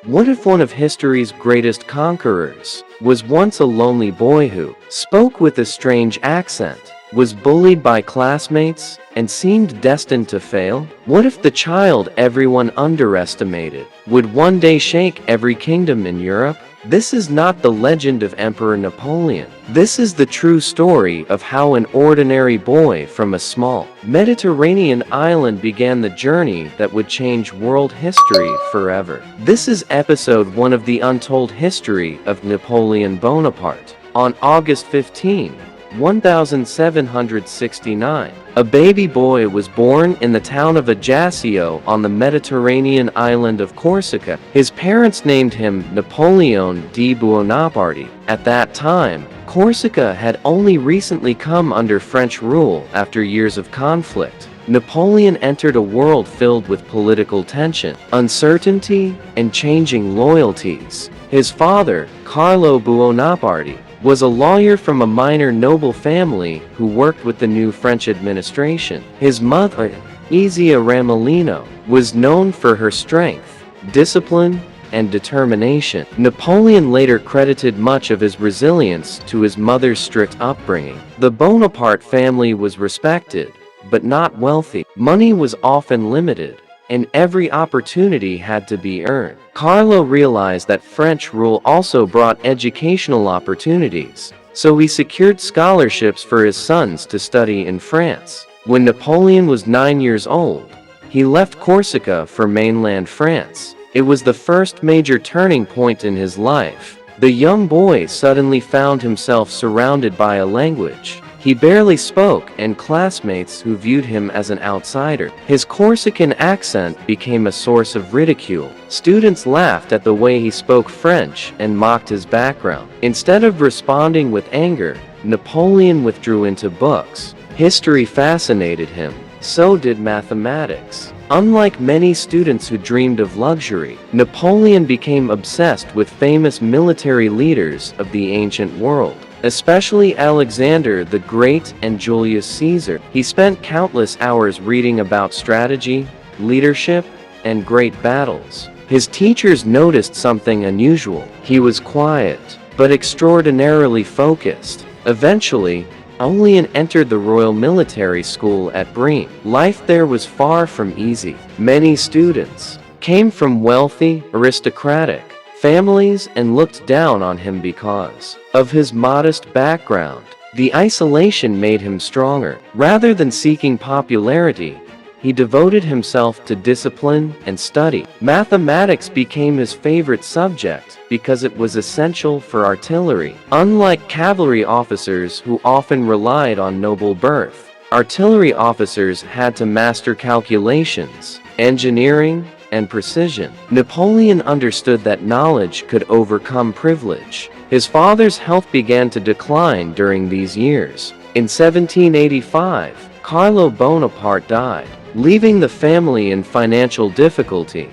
What if one of history's greatest conquerors was once a lonely boy who spoke with a strange accent, was bullied by classmates, and seemed destined to fail? What if the child everyone underestimated would one day shake every kingdom in Europe? This is not the legend of Emperor Napoleon. This is the true story of how an ordinary boy from a small Mediterranean island began the journey that would change world history forever. This is episode 1 of the Untold History of Napoleon Bonaparte. On August 15, 1769, a baby boy was born in the town of Ajaccio on the Mediterranean island of Corsica. His parents named him Napoleon Bonaparte. At that time, Corsica had only recently come under French rule after years of conflict. Napoleon entered a world filled with political tension, uncertainty, and changing loyalties. His father, Carlo Bonaparte, was a lawyer from a minor noble family who worked with the new French administration. His mother, Isia Ramolino, was known for her strength, discipline, and determination. Napoleon later credited much of his resilience to his mother's strict upbringing. The Bonaparte family was respected, but not wealthy. Money was often limited, and every opportunity had to be earned. Carlo realized that French rule also brought educational opportunities, so he secured scholarships for his sons to study in France. When Napoleon was 9 years old, he left Corsica for mainland France. It was the first major turning point in his life. The young boy suddenly found himself surrounded by a language he barely spoke and classmates who viewed him as an outsider. His Corsican accent became a source of ridicule. Students laughed at the way he spoke French and mocked his background. Instead of responding with anger, Napoleon withdrew into books. History fascinated him. So did mathematics. Unlike many students who dreamed of luxury, Napoleon became obsessed with famous military leaders of the ancient world, especially Alexander the Great and Julius Caesar. He spent countless hours reading about strategy, leadership, and great battles. His teachers noticed something unusual. He was quiet, but extraordinarily focused. Eventually, Napoleon entered the Royal Military School at Bremen. Life there was far from easy. Many students came from wealthy, aristocratic families and looked down on him because of his modest background. The isolation made him stronger. Rather than seeking popularity, he devoted himself to discipline and study. Mathematics became his favorite subject because it was essential for artillery. Unlike cavalry officers who often relied on noble birth, artillery officers had to master calculations, engineering, and precision. Napoleon understood that knowledge could overcome privilege. His father's health began to decline during these years. In 1785, Carlo Bonaparte died, leaving the family in financial difficulty.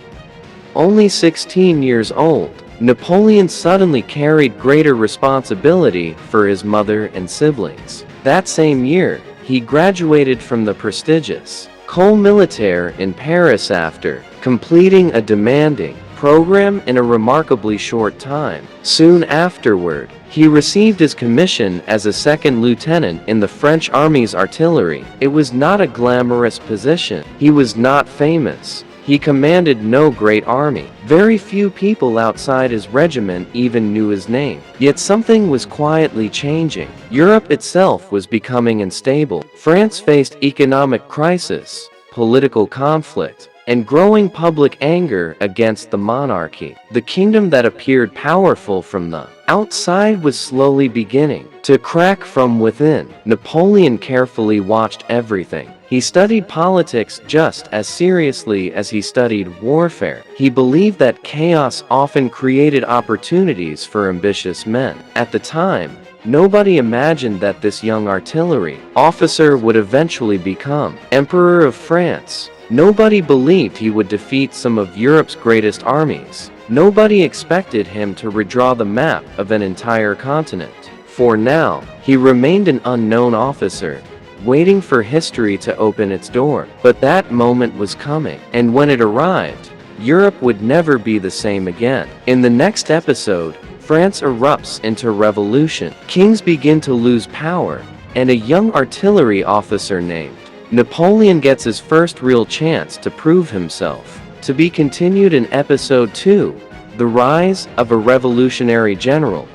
Only 16 years old, Napoleon suddenly carried greater responsibility for his mother and siblings. That same year, he graduated from the prestigious École Militaire in Paris after completing a demanding program in a remarkably short time. Soon afterward, he received his commission as a second lieutenant in the French Army's artillery. It was not a glamorous position. He was not famous. He commanded no great army. Very few people outside his regiment even knew his name. Yet something was quietly changing. Europe itself was becoming unstable. France faced economic crisis, political conflict, and growing public anger against the monarchy. The kingdom that appeared powerful from the outside was slowly beginning to crack from within. Napoleon carefully watched everything. He studied politics just as seriously as he studied warfare. He believed that chaos often created opportunities for ambitious men. At the time, nobody imagined that this young artillery officer would eventually become Emperor of France. Nobody believed he would defeat some of Europe's greatest armies. Nobody expected him to redraw the map of an entire continent. For now, he remained an unknown officer, waiting for history to open its door. But that moment was coming, and when it arrived, Europe would never be the same again. In the next episode, France erupts into revolution. Kings begin to lose power, and a young artillery officer named Napoleon gets his first real chance to prove himself. To be continued in episode 2, The Rise of a Revolutionary General.